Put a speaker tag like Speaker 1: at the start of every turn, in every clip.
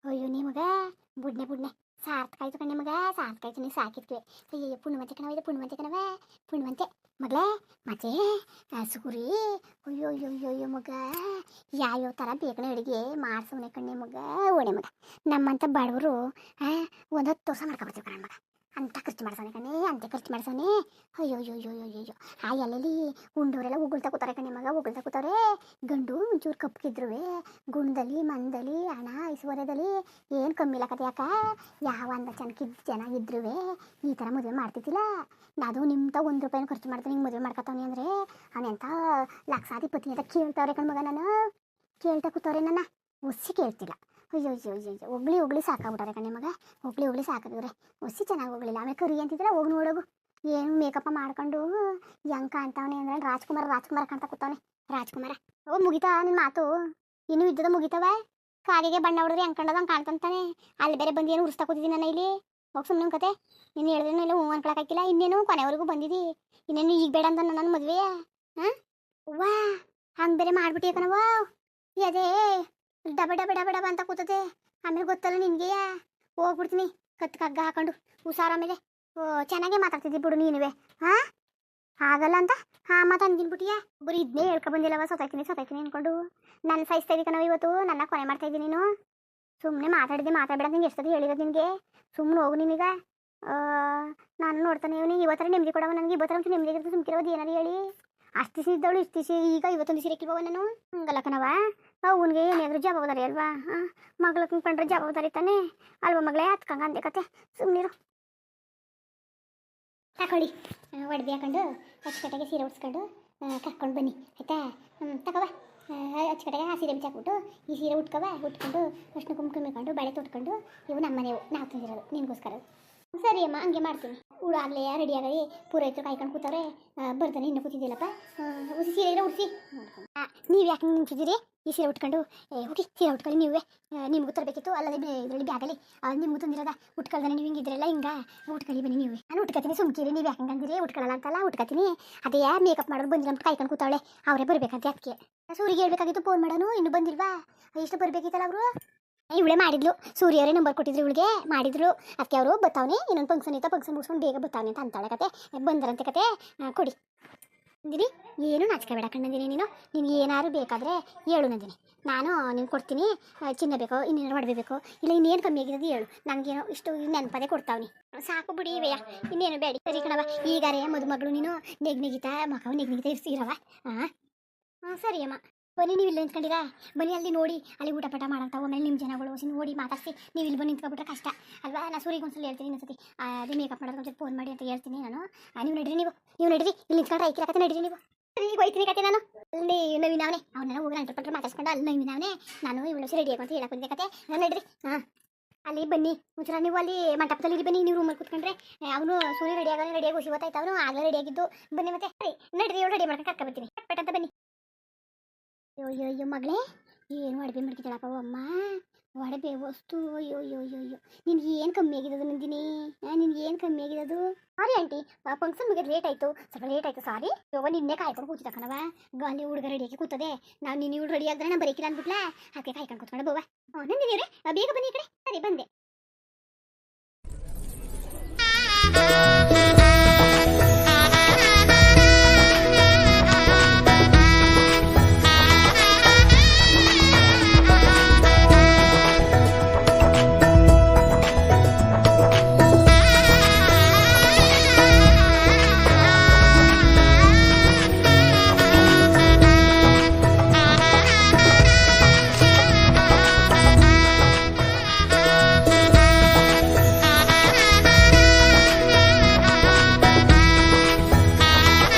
Speaker 1: ಅಯ್ಯೋ ನಿಮಗ ಬುಡ್ನೆ ಬುಡ್ನೆ ಸಾರ್ಥಕಾಯ್ತು ಕಣೆ ಮಗ ಸಾರ್ಥಕಾಯ್ತು ನೀ ಸಾಕಿದ್ವಿ ಅಯ್ಯೋ ಪುಣ್ಯವಂತೆ ಕಣವ ಪುಣ್ಯವಂತೆ ಕಣವ ಪುಣ್ಯವಂತೆ ಮಗಳೇ ಮತ್ತೆ ಸುಗುರಿ ಅಯ್ಯೋ ಅಯ್ಯೋ ಅಯ್ಯೋ ಅಯ್ಯೋ ಮಗ ಯಾವ್ಯಾವ ಥರ ಬೇಕನೆ ಅಡುಗೆ ಮಾಡ್ಸವನೆ ಕಣ್ಣೆ ಮಗ ಓಣೆ ಮಗ ನಮ್ಮಂಥ ಬಡವರು ಒಂದು 10 ವರ್ಷ ಮಾಡ್ಕೊಬರ್ತೀವಿ ಕಣ ಮಗ ಅಂತ ಖರ್ಚು ಮಾಡ್ಸವನೆ ಕಣೆ ಅಂತ ಖರ್ಚು ಮಾಡ್ಸವನೆ ಅಯ್ಯೋ ಅಯ್ಯೋ ಅಯ್ಯೋ ಅಯ್ಯೋ ಅಯ್ಯೋ ಆ ಎಲ್ಲೆಲ್ಲಿ ಉಂಡವರೆಲ್ಲ ಉಗುಳ್ತಾ ಕೂತಾರೆ ಕಣೆ ಮಗ ಉಗುಳ್ತಾ ಕೂತಾರೆ ಗಂಡು ಒಂಚೂರು ಕಪ್ಪಗಿದ್ರು ಗುಣದಲ್ಲಿ ಮನದಲ್ಲಿ ಹಣ ಐಶ್ವರ್ಯದಲ್ಲಿ ಏನು ಕಮ್ಮಿ ಇಲ್ಲಕತ್ತೆ ಯಾಕ ಯಾವ ಅಂದ ಚೆನ್ನಾಗಿದ್ರು ಈ ಥರ ಮದುವೆ ಮಾಡ್ತಿದ್ದಿಲ್ಲ ಅದು ನಿಮ್ಮ ತ 1 ರೂಪಾಯಿನ ಖರ್ಚು ಮಾಡ್ತಾನೆ ಹಿಂಗೆ ಮದುವೆ ಮಾಡ್ಕೊತಾನೆ ಅಂದರೆ ಅವನೆಂಥ ಲಕ್ಷಾಧಿಪತಿ ಅಂತ ಕೇಳ್ತಾವ್ರೆ ಕಣ್ ಮಗ ನಾನು ಕೇಳ್ತಾ ಕೂತವ್ರೆ ನನ್ನ ಒಸಿ ಕೇಳ್ತಿಲ್ಲ ಅಯ್ಯೋ ಅಯ್ಯೋ ಅಯ್ಯೋ ಅಯ್ಯೋ ಒಗ್ಳಿ ಸಾಕಾಗ್ಬಿಟ್ಟಾರೆ ಕಣೆ ಮಗ ಒಗ್ಳಿ ಸಾಕಿದ್ರೆ ಒಸಿ ಚೆನ್ನಾಗಿ ಹೋಗ್ಲಿಲ್ಲ ಆಮೇಲೆ ಕರಿ ಅಂತಿದ್ರೆ ಹೋಗಿ ನೋಡೋಗು ಏನು ಮೇಕಪ್ಪ ಮಾಡ್ಕೊಂಡು ಹೆಂಗೆ ಕಾಣ್ತಾವನೆ ಅಂದ್ರೆ ರಾಜ್ಕುಮಾರ ಕಾಣ್ತಾ ಕೂತವನೆ ರಾಜ್ಕುಮಾರ ಓ ಮುಗಿತಾ ನಿನ್ನ ಮಾತು ಇನ್ನೂ ಇದ್ದದ ಮುಗಿತವ ಕಾಗೆಗೆ ಬಣ್ಣ ಹೊಡೆದ್ರೆ ಹೆಂಗೆ ಕಂಡದ ಹಂಗೆ ಕಾಣ್ತಂತಾನೆ ಅಲ್ಲಿ ಬೇರೆ ಬಂದು ಏನು ಉರಿಸ್ತಾ ಕೂತಿದ್ದೀನಿ ನಾನು ಇಲ್ಲಿ ಹೋಗಿ ಸುಮ್ಮನೆ ಕತೆ ನೀನು ಹೇಳಿದ್ರೇನು ಇಲ್ಲ ಹೂ ಅನ್ಕೊಳಕ್ಕಾಗಿಲ್ಲ ಇನ್ನೇನು ಕೊನೆವರೆಗೂ ಬಂದಿದ್ದಿ ಇನ್ನೇನು ಈಗ ಬೇಡ ಅಂತ ನನ್ನ ಮದುವೆ ಹಾಂ ವಾ ಹಂಗೆ ಬೇರೆ ಮಾಡ್ಬಿಟ್ಟಿ ಕಣವ ಅದೇ ಡಬ ಡಬ ಡಬ ಡಬ ಅಂತ ಕೂತದೆ ಆಮೇಲೆ ಗೊತ್ತಲ್ಲ ನಿನಗೆ ಹೋಗ್ಬಿಡ್ತೀನಿ ಕಗ್ಗ ಹಾಕೊಂಡು ಹುಷಾರ ಆಮೇಲೆ ಚೆನ್ನಾಗೇ ಮಾತಾಡ್ತಿದ್ದಿ ಬಿಡು ನೀನುವೆ ಹಾಂ ಆಗಲ್ಲ ಅಂತ ಹಾಂ ಮಾತು ಅಂದ್ಬಿಟ್ಟಿಯಾ ಬರೀ ಇದನ್ನೇ ಹೇಳ್ಕೊ ಬಂದಿಲ್ಲವ ಸತಾಯ್ತೀನಿ ಅಂದ್ಕೊಂಡು ನನ್ನ ಸಾಯಿಸ್ತಾ ಇದ್ದೀವಿ ಕಣವ ಇವತ್ತು ನನ್ನ ಕೊನೆ ಮಾಡ್ತಾ ಇದ್ದೀನಿ ನೀನು ಸುಮ್ಮನೆ ಮಾತಾಡಬೇಡ ನಿಂಗೆ ಎಷ್ಟೊತ್ತು ಹೇಳಿರೋದು ನಿನಗೆ ಸುಮ್ಮನೆ ಹೋಗು ನಿನಗ ನಾನು ನೋಡ್ತಾನೆ ಇವನಿಗೆ ಇವತ್ತರ ನೆಮ್ಮದಿ ಕೊಡವ ನನಗೆ ಇವತ್ತರ ನೆಮ್ಮದಿ ಇರುತ್ತೆ ಸುಮ್ಕಿರೋದು ಏನಾರು ಹೇಳಿ ಅಷ್ಟು ಇದ್ದವಳು ಇಷ್ಟು ಈಗ ಇವತ್ತೊಂದು ಸಿಕ್ಕಿಲ್ವ ನಾನು ಹಂಗಲ್ಲ ಕಣವ ಅವನಿಗೆ ಏನಾದರೂ ಜವಾಬ್ದಾರಿ ಅಲ್ವಾ ಮಗಳು ಕಂಡ್ರೆ ಜವಾಬ್ದಾರಿ ತಾನೆ ಅಲ್ವಾ ಮಗಳೇ ಹತ್ಕಂಗ ಅಂದೆ ಕತೆ ಸುಮ್ಮನಿರು ತಗೊಳ್ಳಿ ಒಡ್ದು ಹಾಕೊಂಡು ಅಚ್ಚುಕಟ್ಟಾಗೆ ಸೀರೆ ಉಡ್ಸ್ಕೊಂಡು ಕರ್ಕೊಂಡು ಬನ್ನಿ ಆಯಿತಾ ತಗೋವ ಅಚ್ಚುಕಟ್ಟಾಗೆ ಆ ಸೀರೆ ಬಿಚ್ಚಾಕ್ಬಿಟ್ಟು ಈ ಸೀರೆ ಉಟ್ಕೊಂಡು ಅಷ್ಟು ಕುಂಕುಮಿಕೊಂಡು ಬಳೆ ತೊಟ್ಕೊಂಡು ಇವು ನಮ್ಮ ಮನೆವು ನಾವು ತಂದಿರೋದು ನಿನಗೋಸ್ಕರ ಸರಿ ಅಮ್ಮ ಹಂಗೆ ಮಾಡ್ತೀನಿ ಆಗಲೇ ರೆಡಿ ಆಗಲಿ ಪೂರೈತರು ಕಾಯ್ಕೊಂಡು ಕೂತವ್ರೆ ಬರ್ತಾನೆ ಇನ್ನೂ ಕೂತಿದ್ದಿಲ್ಲಪ್ಪ ಉಸಿ ಸೀರೆ ಉಡಿಸಿ ನೀವು ಯಾಕೆ ನಿಂತಿದ್ದೀರಿ ಈ ಸೀರೆ ಉಟ್ಕೊಂಡು ಹೋಗಿ ಸೀರೆ ಉಟ್ಕೊಳ್ಳಿ ನೀವೇ ನಿಮಗೂ ತರಬೇಕಿತ್ತು ಅಲ್ಲದೆ ಇದರಲ್ಲಿ ಬ್ಯಾಗಲ್ಲಿ ನಿಮಗೂ ತಂದಿರೋದ ಉಟ್ಕೊಳ್ದಾನೆ ನೀವು ಹಿಂಗಿದ್ರೆಲ್ಲ ಹಿಂಗೆ ಉಟ್ಕೊಳ್ಳಿ ಬನ್ನಿ ನೀವೇ ನಾನು ಉಟ್ಕೊತೀನಿ ಸುಮ್ಕಿರಿ ನೀವು ಯಾಕೆ ಅಂದಿರಿ ಉಟ್ಕೊಳ್ಳಲ್ಲ ಅಂತಲ್ಲ ಉಟ್ಕೊತೀನಿ ಅದೇ ಮೇಕಪ್ ಮಾಡೋದು ಬಂದಿಲ್ಲ ಅಂತ ಕಾಯ್ಕೊಂಡು ಕೂತಾವಳೆ ಅವರೇ ಬರಬೇಕಂತ ಅದಕ್ಕೆ ಸೂರಿಗೆ ಹೇಳ್ಬೇಕಾಗಿತ್ತು ಫೋನ್ ಮಾಡೋನು ಇನ್ನೂ ಬಂದಿಲ್ವಾ ಎಷ್ಟು ಬರಬೇಕಿತ್ತಲ್ಲ ಅವರು ಇವಳೇ ಮಾಡಿದ್ಲು ಸೂರ್ಯವರೇ ನಂಬರ್ ಕೊಟ್ಟಿದ್ರು ಇವಳಿಗೆ ಮಾಡಿದ್ರು ಅದಕ್ಕೆ ಅವರು ಬತ್ತಾವನೆ ಇನ್ನೊಂದು ಫಂಕ್ಷನ್ ಇತ್ತು ಫಂಕ್ಷನ್ ಮುಗಿಸ್ಕೊಂಡು ಬೇಗ ಬತ್ತಾವನೆ ಅಂತ ಅಂತಾಳೆ ಕತೆ ಬಂದರಂತೆ ಕತೆ ಕೊಡಿ ಅಂದಿನಿ ಏನು ನಾಚಿಕೆ ಬೇಡ ಕಣ್ಣಂದಿನಿ ನೀನು ನಿನ್ಗೆ ಏನಾದ್ರು ಬೇಕಾದರೆ ಹೇಳು ನಂದಿನಿ ನಾನು ನೀನು ಕೊಡ್ತೀನಿ ಚಿನ್ನ ಬೇಕೋ ಇನ್ನೇನು ಮಾಡಬೇಕು ಇಲ್ಲ ಇನ್ನೇನು ಕಮ್ಮಿ ಆಗಿರೋದು ಹೇಳು ನನಗೇನೋ ಇಷ್ಟು ನೆನಪದೇ ಕೊಡ್ತಾವನಿ ಸಾಕು ಬಿಡಿ ಇವೆಯ ಇನ್ನೇನು ಬೇಡಿ ಸರಿ ಕಣವ ಈಗಾರೇ ಮದುಮಗಳು ನೀನು ನೆಗ್ನಿಗಿತಾ ಮಗವ ನೆಗ್ನಿಗಿತಾ ಇರವ ಹಾಂ ಸರಿ ಅಮ್ಮ ಬನ್ನಿ ನೀವು ಇಲ್ಲಿ ನಿಂತ್ಕೊಂಡಿರಾ ಬನ್ನಿ ಅಲ್ಲಿ ನೋಡಿ ಅಲ್ಲಿ ಊಟ ಪಟ ಮಾಡಂತಾವು ಆಮೇಲೆ ನಿಮ್ಮ ಜನಗಳು ನೋಡಿ ಮಾತಾಡಿಸಿ ನೀವು ಇಲ್ಲಿ ಬಂದು ನಿಂತ್ಕೊಬಿಟ್ರೆ ಕಷ್ಟ ಅಲ್ವಾ ನಾನು ಸೂರಿಗೆ ಒಂದ್ಸಲ ಹೇಳ್ತೀನಿ ಇನ್ನೊಂದ್ಸತಿ ಅದೇ ಮೇಕಪ್ ಮಾಡೋದು ಒಂದ್ಸತಿ ಫೋನ್ ಮಾಡಿ ಅಂತ ಹೇಳ್ತೀನಿ ನಾನು ನೀವು ನಡೀರಿ ನೀವು ನಡೀರಿ ಇಲ್ಲಿ ನಿಂತ್ಕೊಂಡ್ರೆ ಐಕಿರಕತ್ತೆ ನಡೀರಿ ನೀವು ಈಗ ಹೋಯ್ತೀನಿ ಕತೆ ನಾನು ಅಲ್ಲಿ ನವೀನವನೇ ಅವನ್ನೆಲ್ಲ ಹೋಗಿ ನಂಟು ಮಾತಾಡ್ಸ್ಕೊಂಡು ಅಲ್ಲಿ ನವೀನವನೇ ನಾನು ಇವಳು ರೆಡಿ ಆಗಿ ಅಂತ ಹೇಳಕ್ಕೆ ಬಂದೆ ಕತೆ ನಾನು ನಡೀರಿ ಹಾಂ ಅಲ್ಲಿ ಬನ್ನಿ ಒಂಚೂರ ನೀವು ಅಲ್ಲಿ ಮಂಟಪದಲ್ಲಿ ಬನ್ನಿ ನೀವು ರೂಮಲ್ಲಿ ಕೂತ್ಕೊಂಡ್ರೆ ಅವನು ಸೂರ್ಯ ರೆಡಿಯಾಗಿ ಖುಷಿ ಗೊತ್ತಾಯ್ತು ಅವನು ಆಗಲೇ ರೆಡಿಯಾಗಿದ್ದು ಬನ್ನಿ ಮತ್ತೆ ಸರಿ ನಡೀರಿ ಇವಳು ರೆಡಿ ಮಾಡ್ಕೊಂಡು ಕರ್ಕೊಬರ್ತೀನಿ ಪಟ್ಟಂತ ಬನ್ನಿ ಅಯ್ಯೋ ಅಯ್ಯೋ ಮಗಳೇ ಏನು ಅಡುಗೆ ಮಾಡ್ತಿದ್ದಾಳಪ್ಪ ಅಮ್ಮ ಒಡಬೆ ವಸ್ತು ಅಯ್ಯೋ ಅಯ್ಯೋ ಅಯ್ಯೋ ಅಯ್ಯೋ ನಿನ್ಗೆ ಏನು ಕಮ್ಮಿ ಆಗಿರೋದು ನಂದಿನಿ ನಿನ್ಗೆ ಏನು ಕಮ್ಮಿ ಆಗಿರೋದು ಸಾರಿ ಆಂಟಿ ಫಂಕ್ಷನ್ ಮುಗಿದು ಸ್ವಲ್ಪ ಲೇಟ್ ಆಯಿತು ಸಾರಿ ಇವಾಗ ನಿನ್ನೆ ಕಾಯ್ಕೊಂಡು ಕೂತಿದ್ದ ಕಣವ ಅಲ್ಲಿ ಹುಡುಗ ರೆಡಿಯಾಗಿ ಕೂತದೆ ನಾವು ನೀನು ಇವಳು ರೆಡಿ ಆಗಿದ್ರೆ ನಾನು ಬರೀಕಿಲ್ಲ ಅಂದ್ಬಿಟ್ಲಾ ಅದಕ್ಕೆ ಕಾಯ್ಕೊಂಡು ಕೂತ್ಕೊಂಡು ಬೋವ ನಂದಿನಿ ಬೇಗ ಬನ್ನಿ ಈ ಕಡೆ ಸರಿ ಬಂದೆ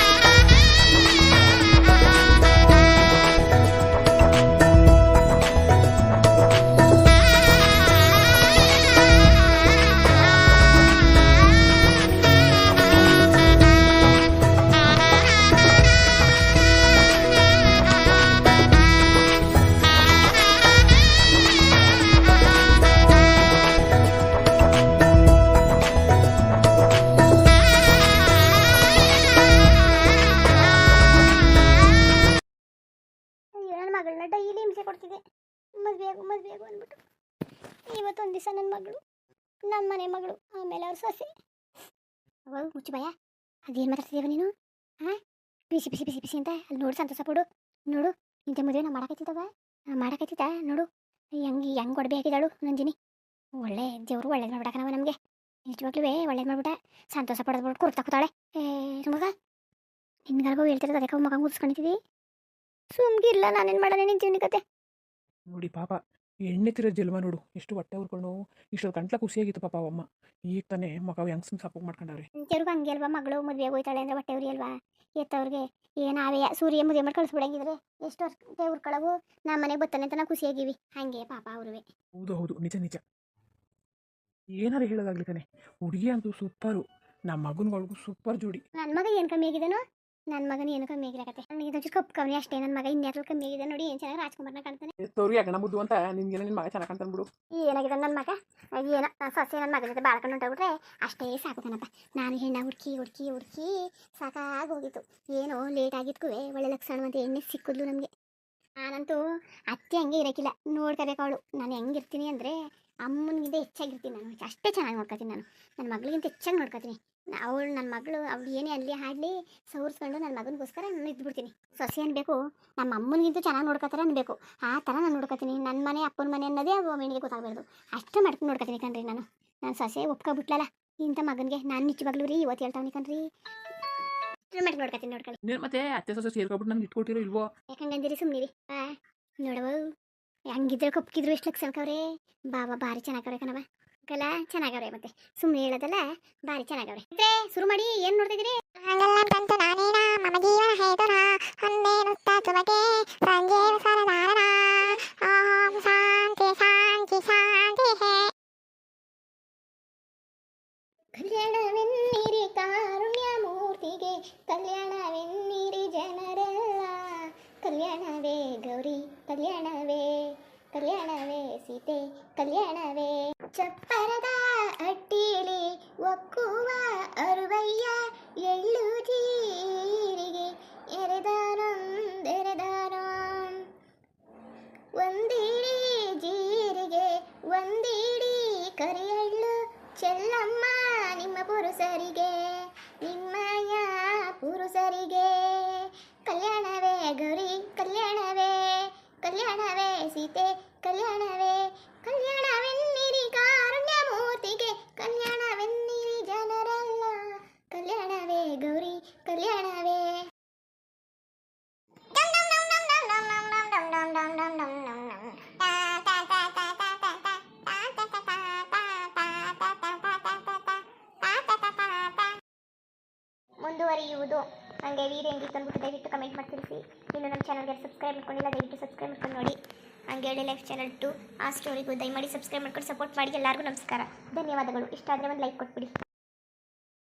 Speaker 1: ಮದುವೆಗೂ ಅಂದ್ಬಿಟ್ಟು ಇವತ್ತೊಂದು ದಿವಸ ನನ್ನ ಮಗಳು, ನಮ್ಮ ಮನೆ ಮಗಳು, ಆಮೇಲೆ ಅವ್ರ ಸೊಸೆ. ಅವಾಗ ಮುಚ್ಚು ಭಯ, ಅದೇನು ಮಾತಾಡ್ತಿದ್ದೀವ ನೀನು? ಹಾಂ, ಬಿಸಿ ಬಿಸಿ ಬಿಸಿ ಬಿಸಿ ಅಂತ ಅಲ್ಲಿ ನೋಡು, ಸಂತೋಷ ಪಡು. ನೋಡು ಇಂಥ ಮದುವೆ ನಾ ಮಾಡಕತ್ತಿದ್ದವ, ಮಾಡಕತ್ತಿದ್ದ ನೋಡು, ಹೆಂಗೆ ಒಡವೆ ಹಾಕಿದಾಳು ನಂಜಿನಿ. ಒಳ್ಳೆ ದೇವರು ಒಳ್ಳೇದು ಮಾಡ್ಬಿಡಕನವ ನಮಗೆ, ನಿಜವಾಗ್ಲೂ ಒಳ್ಳೇದು ಮಾಡ್ಬಿಟ್ಟ. ಸಂತೋಷ ಪಡೆದ್ಬಿಟ್ಟು ಕುರ್ತಾ ಕೂತಾಳೆ. ಮಗ ನಿನ್ಗಾರ್ಗೋ ಹೇಳ್ತಿರೋದು ಅದಕ್ಕೆ ಮಗ ಮುಗಿಸ್ಕೊಂಡಿದ್ದೀವಿ. ಸುಮ್ಗಿರ್ಲ, ನಾನೇನು ಮಾಡೋಣ ನಿನ್ನ ಜೀವನ ಕತೆ.
Speaker 2: ನೋಡಿ ಪಾಪ ಎಣ್ಣೆ ತಿರೋ ಜಲ್ಮ ನೋಡು, ಎಷ್ಟು ಹೊಟ್ಟೆ ಉರ್ಕೊಂಡು ಇಷ್ಟೊಂದು ಗಂಟ್ಲ ಖುಷಿಯಾಗಿತ್ತು ಪಾಪ ಅವಮ್ಮ. ಈಗ ತಾನೇ ಮಗ ಹೆಂಗ್ ಸುಮ್ ಸಾಪು ಮಾಡ್ಕೊಂಡವ್ರೆ.
Speaker 1: ಅಂಚೆವ್ರಿಗೂ ಹಂಗೆ ಅಲ್ವಾ, ಮಗಳು ಮದುವೆ ಹೋಯ್ತಾಳೆ ಅಂದರೆ ಹೊಟ್ಟೆ ಉರಿ ಅಲ್ವಾ ಎತ್ತವ್ರಿಗೆ. ಏನಾವೇ ಸೂರ್ಯ ಮದುವೆ ಮಾಡಿ ಕಳಿಸ್ಬಿಡಂಗಿದ್ರೆ ಎಷ್ಟು ಹೊಟ್ಟೆ ಉರ್ಕೊಳ್ಳವು, ನಮ್ಮ ಮನೆಗೆ ಬರ್ತಾನೆ ಅಂತ ನಾವು ಖುಷಿಯಾಗಿವಿ. ಹಾಗೆ ಪಾಪ ಅವ್ರುವೆ.
Speaker 2: ಹೌದು ಹೌದು, ನಿಜ ನಿಜ. ಏನಾರು ಹೇಳೋದಾಗ್ಲಿ ತಾನೆ, ಹುಡುಗಿ ಅಂತೂ ಸೂಪರು, ನಮ್ಮ ಮಗನ್ಗಳಿಗೂ ಸೂಪರ್ ಜೋಡಿ.
Speaker 1: ನನ್ನ ಮಗ ಏನು ಕಮ್ಮಿ ಆಗಿದ್ದಾನೋ, ನನ್ನ ಮಗನ ಏನು ಕಮ್ಮಿ ಆಗಿರಕತ್ತೆ. ನನಗೆ ಇದು ಕಪ್ಪು ಕಮ್ಮಿ ಅಷ್ಟೇ, ನನ್ನ ಮಗ ಇನ್ಯಾರು ಕಮ್ಮಿ ಆಗಿದೆ ನೋಡಿ. ಏನು ಚೆನ್ನಾಗಿ ರಾಜ್ಕುಮಾರ್ನ ಕಾಣ್ತಾನೆ.
Speaker 2: ತೋರಿ ಅಗಣ ಮುದ್ದು ಅಂತ ನಿನ್ಗೆಲ್ಲ ನಿನ್ನ ಮಗ ಚೆನ್ನಾಗಿ ಕಾಣ್ತಾನೆ ಬಿಡು.
Speaker 1: ಏನಾಗಿದೆ ನನ್ನ ಮಗ, ಏನೋ ನಾನು ಸೊಸೆ ನನ್ನ ಮಗನ ಜೊತೆ ಬಾಳ್ಕೊಂಡು ಹೊಂಟೋಗ್ಬಿಟ್ರೆ ಅಷ್ಟೇ ಸಾಕು ಕಣಪ್ಪ. ನಾನು ಹೆಣ್ಣ ಹುಡುಕಿ ಹುಡುಕಿ ಹುಡುಕಿ ಸಾಕಾಗೋಗಿತ್ತು. ಏನೋ ಲೇಟ್ ಆಗಿದ್ಕೂ ಒಳ್ಳೆ ಲಕ್ಷಣವಂತ ಎಣ್ಣೆ ಸಿಕ್ಕಿದ್ಲು ನಮಗೆ. ನಾನಂತೂ ಅತ್ತೆ ಹಂಗೆ ಇರೋಕ್ಕಿಲ್ಲ, ನೋಡ್ಕೋಬೇಕು ಅವಳು. ನಾನು ಹೆಂಗಿರ್ತೀನಿ ಅಂದರೆ ಅಮ್ಮನಿಗಿಂತ ಹೆಚ್ಚಾಗಿರ್ತೀನಿ. ನಾನು ಅಷ್ಟೇ ಚೆನ್ನಾಗಿ ನೋಡ್ಕೊತೀನಿ. ನಾನು ನನ್ನ ಮಗಳಿಗಿಂತ ಹೆಚ್ಚಾಗಿ ನೋಡ್ಕೊತೀನಿ. ಅವಳು ನನ್ನ ಮಗಳು, ಅವಳು ಏನೇ ಅಲ್ಲಿ ಹಾಡಲಿ ಸವರ್ಸ್ಕೊಂಡು ನನ್ನ ಮಗನಿಗೋಸ್ಕರ ನಾನು ಇದ್ಬಿಡ್ತೀನಿ. ಸೊಸೆ ಅನ್ಬೇಕು, ನಮ್ಮ ಅಮ್ಮನಿಗಿಂತ ಚೆನ್ನಾಗಿ ನೋಡ್ಕೊತಾರೆ ಅನ್ಬೇಕು, ಆ ಥರ ನಾನು ನೋಡ್ಕೊತೀನಿ. ನನ್ನ ಮನೆ ಅಪ್ಪನ ಮನೆ ಅನ್ನೋದೇ ಅವನಿಗೆ ಗೊತ್ತಾಗಬಾರ್ದು, ಅಷ್ಟೇ ಮಾಡ್ಕೊಂಡು ನೋಡ್ಕೊತೀನಿ ಕಣ್ರಿ. ನಾನು ಸೊಸೆ ಒಪ್ಕೊಬಿಟ್ಲಲ್ಲ ಇಂಥ ಮಗನಿಗೆ, ನಾನು ನಿಜವಾಗ್ಲೂ ರೀ ಇವತ್ತು ಹೇಳ್ತಾವನಿ ಕಣ್ರಿ, ಮಾಡಿ ನೋಡ್ಕೊತೀನಿ. ನೋಡ್ಕೊಳ್ಳಿ
Speaker 2: ಮತ್ತೆ ಅತ್ತೆ ಸೊಸೆ ಸೇರ್ಕೊಬಿಟ್ಟು ನಂಗೆ ಇಟ್ಕೊಟ್ಟಿರೋ ಇಲ್ವೋ?
Speaker 1: ಯಾಕಂಗಂದಿರಿ ಸುಮ್ಮನಿರಿ. ನೋಡವ ಹಂಗಿದ್ರೆ ಕಪ್ಕಿದ್ರು ಎಷ್ಟು ಲಕ್ಷಣಕ್ಕವ್ರೆ. ಬಾಬಾ ಭಾರಿ ಚೆನ್ನಾಗವ್ರೆ ಕಣವ, ಕಲ ಚೆನ್ನಾಗವ್ರೆ. ಮತ್ತೆ ಸುಮ್ಮನೆ ಹೇಳೋದಲ್ಲ, ಭಾರಿ ಚೆನ್ನಾಗವ್ರೆ. ಶುರು ಮಾಡಿ, ಏನು ನೋಡ್ತಿದ್ದೀರಿ? ಕಲ್ಯಾಣವೆನ್ನಿರಿ ಕಾರುಣ್ಯ ಮೂರ್ತಿಗೆ, ಕಲ್ಯಾಣವೆನ್ನಿರಿ ಜನರೆಲ್ಲ. ಕಲ್ಯಾಣವೇ ಗೌರಿ, ಕಲ್ಯಾಣವೇ ಕಲ್ಯಾಣವೇ ಸೀತೆ, ಕಲ್ಯಾಣವೇ ಚಪ್ಪರದ ಅಟ್ಟಿಲಿ ಒಕ್ಕುವ ಅರುವಯ್ಯ, ಎಳ್ಳು ಜೀರಿಗೆ ಎರೆದಾನೊಂದೆರೆದಾನೋ. ಒಂದಿಡಿ ಜೀರಿಗೆ ಒಂದಿಡಿ ಕರಿಯಳ್ಳು, ಚೆಲ್ಲಮ್ಮ ನಿಮ್ಮ ಪುರುಷರಿಗೆ, ನಿಮ್ಮಯ್ಯ ಪುರುಷರಿಗೆ. ಕಲ್ಯಾಣವೇ ಗೌರಿ, ಕಲ್ಯಾಣವೇ ಕಲ್ಯಾಣವೇ ಸೀತೆ, ಕಲ್ಯಾಣವೇ ಕಲ್ಯಾಣವೆನ್ನಿರಿ ಕಾರುಣ್ಯ ಮೂರ್ತಿಗೆ, ಕಲ್ಯಾಣವೆನ್ನಿರಿ ಜನರೆಲ್ಲ. ಕಲ್ಯಾಣವೇ ಗೌರಿ, ಕಲ್ಯಾಣವೇ. ಮುಂದುವರಿಯುವುದು. ಹಾಗೆ ವೀಡಿಯೋ ಹೆಂಗಿತ್ತು ಅಂದ್ಬಿಟ್ಟು ದಯವಿಟ್ಟು ಕಮೆಂಟ್ ಮಾಡಿ ತಿಳಿಸಿ. ಇನ್ನು ನಮ್ಮ ಚಾನಲ್ಗೆ ಸಬ್ಸ್ಕ್ರೈಬ್ ಮಾಡ್ಕೊಂಡಿಲ್ಲ, ದಯವಿಟ್ಟು ಸಬ್ಸ್ಕ್ರೈಬ್ ಮಾಡ್ಕೊಂಡು ನೋಡಿ. ಹಾಗೆ ಹೇಳಿ ಲೈಫ್ ಚಾನಲ್ 2 ಆ ಸ್ಟೋರಿಗೂ ದಯಮಾಡಿ ಸಬ್ಸ್ಕ್ರೈಬ್ ಮಾಡ್ಕೊಂಡು ಸಪೋರ್ಟ್ ಮಾಡಿ. ಎಲ್ಲರಿಗೂ ನಮಸ್ಕಾರ, ಧನ್ಯವಾದಗಳು. ಇಷ್ಟ ಆದರೆ ಒಂದು ಲೈಕ್ ಕೊಟ್ಬಿಡಿ.